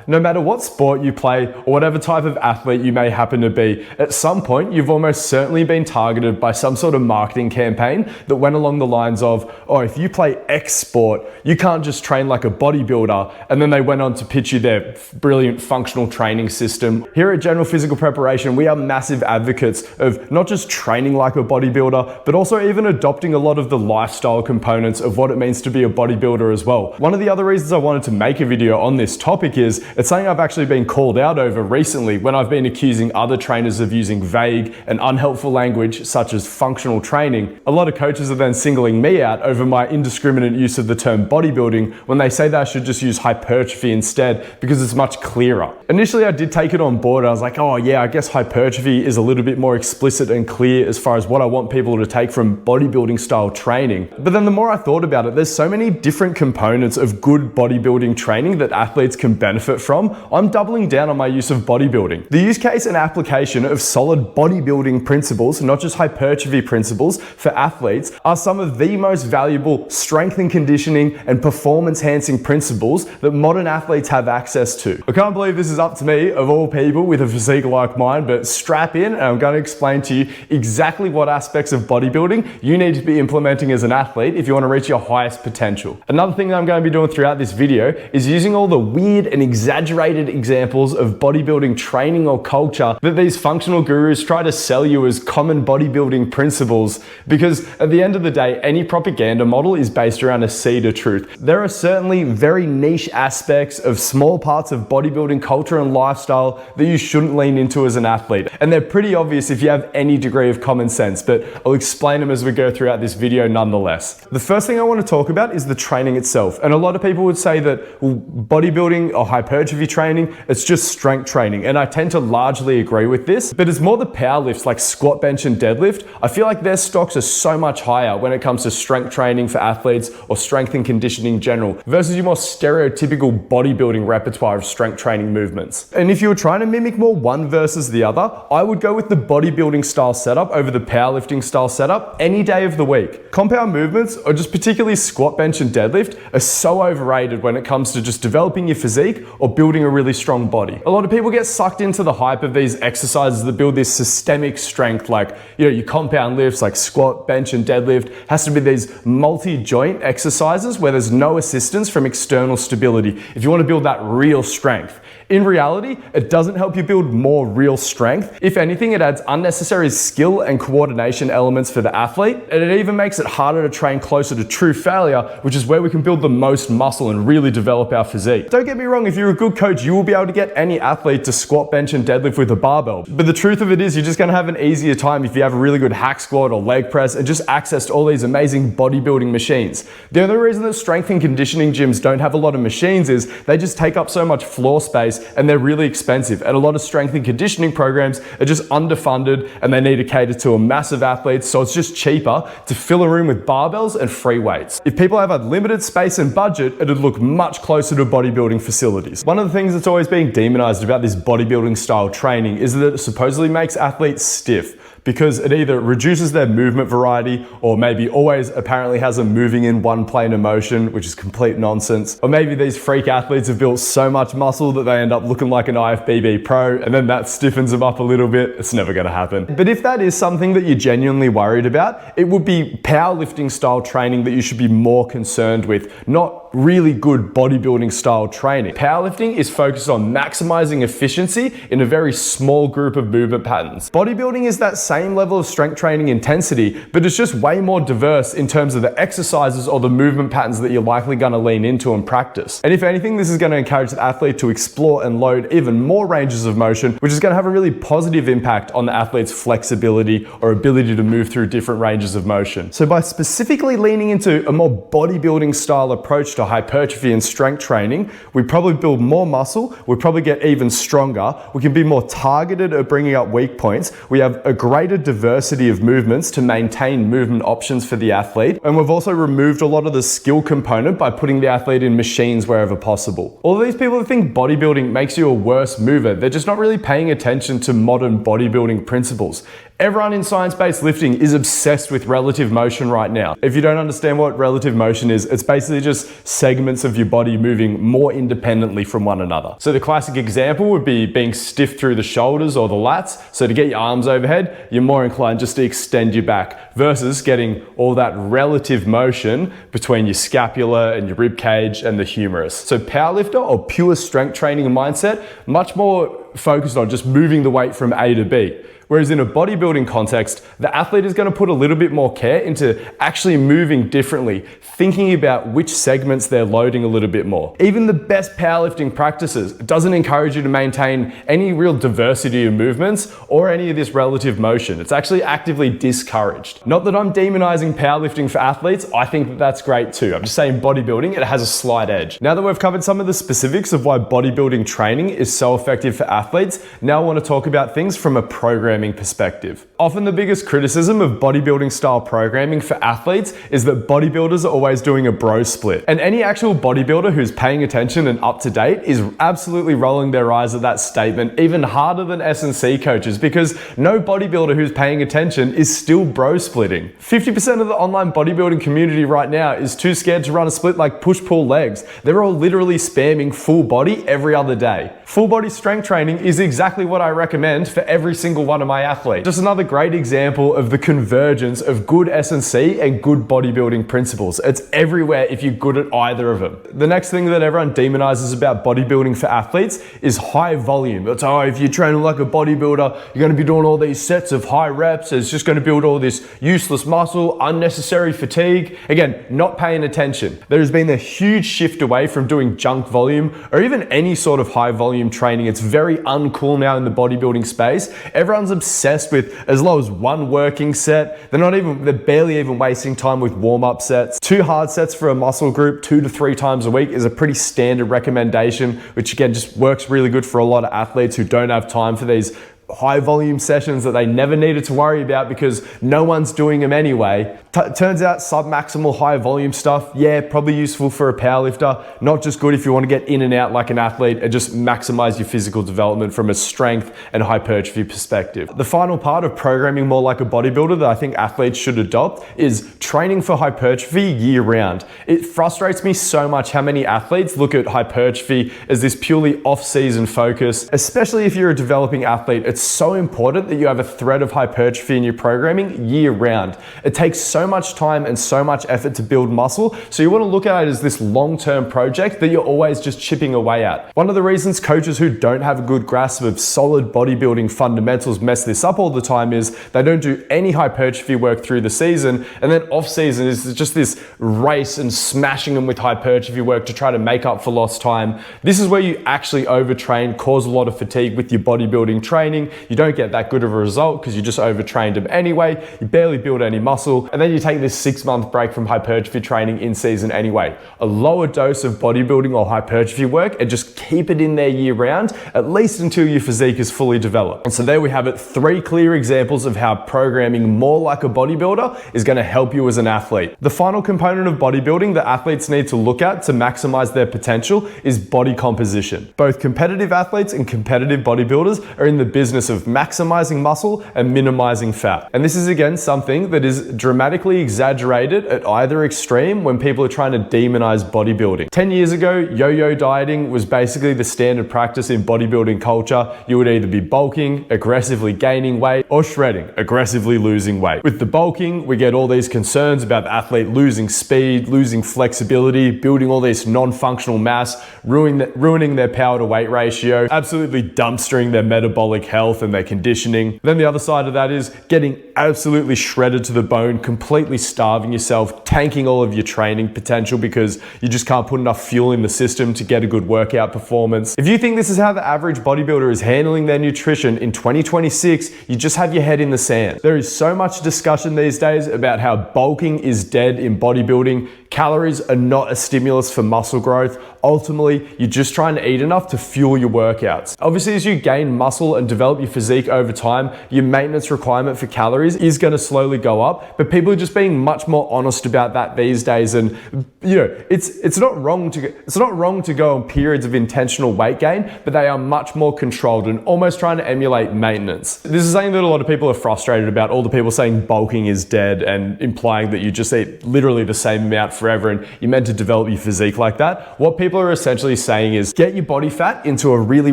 No matter what sport you play or whatever type of athlete you may happen to be, at some point you've almost certainly been targeted by some sort of marketing campaign that went along the lines of, oh, if you play X sport, you can't just train like a bodybuilder, and then they went on to pitch you their brilliant functional training system. Here at General Physical Preparation, we are massive advocates of not just training like a bodybuilder, but also even adopting a lot of the lifestyle components of what it means to be a bodybuilder as well. One of the other reasons I wanted to make a video on this topic is it's something I've actually been called out over recently when I've been accusing other trainers of using vague and unhelpful language such as functional training. A lot of coaches are then singling me out over my indiscriminate use of the term bodybuilding when they say that I should just use hypertrophy instead because it's much clearer. Initially I did take it on board. I was like, oh yeah, I guess hypertrophy is a little bit more explicit and clear as far as what I want people to take from bodybuilding style training. But then the more I thought about it, there's so many different components of good bodybuilding training that athletes can benefit from. I'm doubling down on my use of bodybuilding. The use case and application of solid bodybuilding principles, not just hypertrophy principles, for athletes are some of the most valuable strength and conditioning and performance enhancing principles that modern athletes have access to. I can't believe this is up to me, of all people, with a physique like mine, but strap in and I'm going to explain to you exactly what aspects of bodybuilding you need to be implementing as an athlete if you want to reach your highest potential. Another thing that I'm going to be doing throughout this video is using all the weird and exaggerated examples of bodybuilding training or culture that these functional gurus try to sell you as common bodybuilding principles, because at the end of the day, any propaganda model is based around a seed of truth. There are certainly very niche aspects of small parts of bodybuilding culture and lifestyle that you shouldn't lean into as an athlete, and they're pretty obvious if you have any degree of common sense, but I'll explain them as we go throughout this video nonetheless. The first thing I want to talk about is the training itself, and a lot of people would say that bodybuilding or hypertrophy training, it's just strength training, and I tend to largely agree with this, but it's more the power lifts like squat, bench and deadlift. I feel like their stocks are so much higher when it comes to strength training for athletes or strength and conditioning in general versus your more stereotypical bodybuilding repertoire of strength training movements. And if you were trying to mimic more one versus the other, I would go with the bodybuilding style setup over the powerlifting style setup any day of the week. Compound movements, or just particularly squat, bench and deadlift, are so overrated when it comes to just developing your physique or building a really strong body. A lot of people get sucked into the hype of these exercises that build this systemic strength, like, you know, your compound lifts like squat, bench and deadlift has to be these multi-joint exercises where there's no assistance from external stability if you want to build that real strength. In reality, it doesn't help you build more real strength. If anything, it adds unnecessary skill and coordination elements for the athlete, and it even makes it harder to train closer to true failure, which is where we can build the most muscle and really develop our physique. Don't get me wrong, if you're a good coach, you will be able to get any athlete to squat, bench and deadlift with a barbell. But the truth of it is, you're just gonna have an easier time if you have a really good hack squat or leg press and just access to all these amazing bodybuilding machines. The only reason that strength and conditioning gyms don't have a lot of machines is they just take up so much floor space and they're really expensive, and a lot of strength and conditioning programs are just underfunded and they need to cater to a massive athletes, so it's just cheaper to fill a room with barbells and free weights. If people have unlimited space and budget, it'd look much closer to bodybuilding facilities. One of the things that's always being demonized about this bodybuilding style training is that it supposedly makes athletes stiff, because it either reduces their movement variety or maybe always apparently has them moving in one plane of motion, which is complete nonsense. Or maybe these freak athletes have built so much muscle that they end up looking like an IFBB pro and then that stiffens them up a little bit. It's never gonna happen. But if that is something that you're genuinely worried about, it would be powerlifting style training that you should be more concerned with, not really good bodybuilding style training. Powerlifting is focused on maximizing efficiency in a very small group of movement patterns. Bodybuilding is that same level of strength training intensity, but it's just way more diverse in terms of the exercises or the movement patterns that you're likely gonna lean into and practice. And if anything, this is gonna encourage the athlete to explore and load even more ranges of motion, which is gonna have a really positive impact on the athlete's flexibility or ability to move through different ranges of motion. So by specifically leaning into a more bodybuilding style approach to hypertrophy and strength training, we probably build more muscle, we probably get even stronger, we can be more targeted at bringing up weak points, we have a greater diversity of movements to maintain movement options for the athlete, and we've also removed a lot of the skill component by putting the athlete in machines wherever possible. All of these people that think bodybuilding makes you a worse mover, they're just not really paying attention to modern bodybuilding principles. Everyone in science-based lifting is obsessed with relative motion right now. If you don't understand what relative motion is, it's basically just segments of your body moving more independently from one another. So the classic example would be being stiff through the shoulders or the lats. So to get your arms overhead, you're more inclined just to extend your back versus getting all that relative motion between your scapula and your rib cage and the humerus. So powerlifter or pure strength training mindset, much more focused on just moving the weight from A to B. Whereas in a bodybuilding context, the athlete is going to put a little bit more care into actually moving differently, thinking about which segments they're loading a little bit more. Even the best powerlifting practices doesn't encourage you to maintain any real diversity of movements or any of this relative motion. It's actually actively discouraged. Not that I'm demonizing powerlifting for athletes, I think that that's great too. I'm just saying bodybuilding, it has a slight edge. Now that we've covered some of the specifics of why bodybuilding training is so effective for athletes, now I want to talk about things from a programming perspective. Often the biggest criticism of bodybuilding style programming for athletes is that bodybuilders are always doing a bro split. And any actual bodybuilder who's paying attention and up to date is absolutely rolling their eyes at that statement, even harder than S&C coaches, because no bodybuilder who's paying attention is still bro splitting. 50% of the online bodybuilding community right now is too scared to run a split like push-pull legs. They're all literally spamming full body every other day. Full body strength training is exactly what I recommend for every single one of my athletes. Just another great example of the convergence of good S&C and good bodybuilding principles. It's everywhere if you're good at either of them. The next thing that everyone demonizes about bodybuilding for athletes is high volume. It's, oh, if you're training like a bodybuilder, you're going to be doing all these sets of high reps. It's just going to build all this useless muscle, unnecessary fatigue. Again, not paying attention. There has been a huge shift away from doing junk volume or even any sort of high volume training. It's very uncool now in the bodybuilding space. Everyone's obsessed with as low as one working set. They're barely even wasting time with warm-up sets. 2 hard sets for a muscle group 2 to 3 times a week is a pretty standard recommendation, which again just works really good for a lot of athletes who don't have time for these high volume sessions that they never needed to worry about because no one's doing them anyway. Turns out submaximal high volume stuff, yeah, probably useful for a powerlifter, not just good if you want to get in and out like an athlete and just maximize your physical development from a strength and hypertrophy perspective. The final part of programming more like a bodybuilder that I think athletes should adopt is training for hypertrophy year round. It frustrates me so much how many athletes look at hypertrophy as this purely off-season focus, especially if you're a developing athlete. It's so important that you have a thread of hypertrophy in your programming year round. It takes so much time and so much effort to build muscle, so you want to look at it as this long-term project that you're always just chipping away at. One of the reasons coaches who don't have a good grasp of solid bodybuilding fundamentals mess this up all the time is they don't do any hypertrophy work through the season, and then off-season is just this race and smashing them with hypertrophy work to try to make up for lost time. This is where you actually overtrain, cause a lot of fatigue with your bodybuilding training. You don't get that good of a result because you just overtrained them anyway. You barely build any muscle, and then you take this 6-month break from hypertrophy training in season anyway. A lower dose of bodybuilding or hypertrophy work and just keep it in there year round, at least until your physique is fully developed. And so there we have it, 3 clear examples of how programming more like a bodybuilder is going to help you as an athlete. The final component of bodybuilding that athletes need to look at to maximize their potential is body composition. Both competitive athletes and competitive bodybuilders are in the business of maximizing muscle and minimizing fat. And this is again something that is dramatically exaggerated at either extreme when people are trying to demonize bodybuilding. 10 years ago, yo-yo dieting was basically the standard practice in bodybuilding culture. You would either be bulking, aggressively gaining weight, or shredding, aggressively losing weight. With the bulking, we get all these concerns about the athlete losing speed, losing flexibility, building all this non-functional mass, ruining their power to weight ratio, absolutely dumpstering their metabolic health and their conditioning. Then the other side of that is getting absolutely shredded to the bone, completely starving yourself, tanking all of your training potential because you just can't put enough fuel in the system to get a good workout performance. If you think this is how the average bodybuilder is handling their nutrition in 2026, you just have your head in the sand. There is so much discussion these days about how bulking is dead in bodybuilding. Calories are not a stimulus for muscle growth. ultimately you're just trying to eat enough to fuel your workouts. Obviously, as you gain muscle and develop your physique over time, your maintenance requirement for calories is going to slowly go up, but people are just being much more honest about that these days. And it's not wrong to go on periods of intentional weight gain, but they are much more controlled and almost trying to emulate maintenance. This is something that a lot of people are frustrated about, all the people saying bulking is dead and implying that you just eat literally the same amount forever and you're meant to develop your physique like that. What people are essentially saying is get your body fat into a really,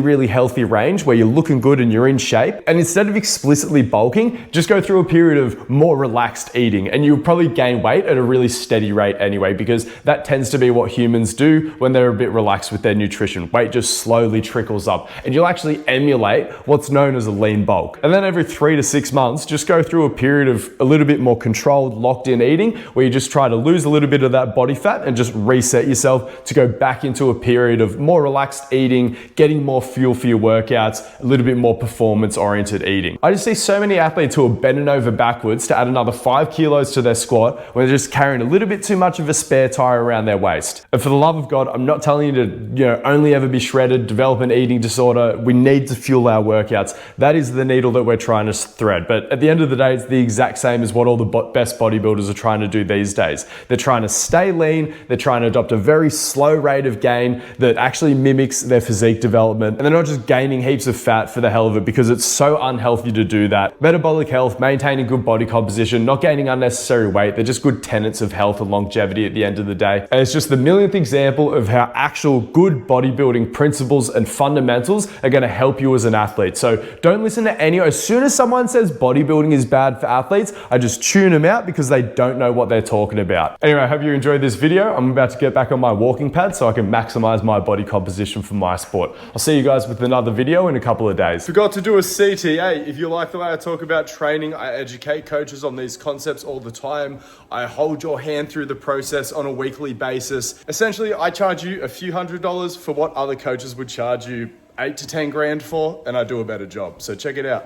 really healthy range where you're looking good and you're in shape. And instead of explicitly bulking, just go through a period of more relaxed eating, and you'll probably gain weight at a really steady rate anyway, because that tends to be what humans do when they're a bit relaxed with their nutrition. Weight just slowly trickles up and you'll actually emulate what's known as a lean bulk. And then every 3 to 6 months, just go through a period of a little bit more controlled, locked in eating where you just try to lose a little bit of that body fat and just reset yourself to go back into a period of more relaxed eating, getting more fuel for your workouts, a little bit more performance oriented eating. I just see so many athletes who are bending over backwards to add another 5 kilos to their squat when they're just carrying a little bit too much of a spare tire around their waist. And for the love of God, I'm not telling you to only ever be shredded, develop an eating disorder. We need to fuel our workouts. That is the needle that we're trying to thread. But at the end of the day, it's the exact same as what all the best bodybuilders are trying to do these days. They're trying to stay lean. They're trying to adopt a very slow rate of gain that actually mimics their physique development. And they're not just gaining heaps of fat for the hell of it, because it's so unhealthy to do that. Metabolic health, maintaining good body composition, not gaining unnecessary weight, they're just good tenets of health and longevity at the end of the day. And it's just the millionth example of how actual good bodybuilding principles and fundamentals are going to help you as an athlete. So don't listen to as soon as someone says bodybuilding is bad for athletes, I just tune them out because they don't know what they're talking about. Anyway, I hope you enjoyed this video. I'm about to get back on my walking pad so I can maximize my body composition for my sport. I'll see you guys with another video in a couple of days. Forgot to do a CTA. If you like the way I talk about training, I educate coaches on these concepts all the time. I hold your hand through the process on a weekly basis. Essentially, I charge you a few $100s for what other coaches would charge you 8 to 10 grand for, and I do a better job. So check it out.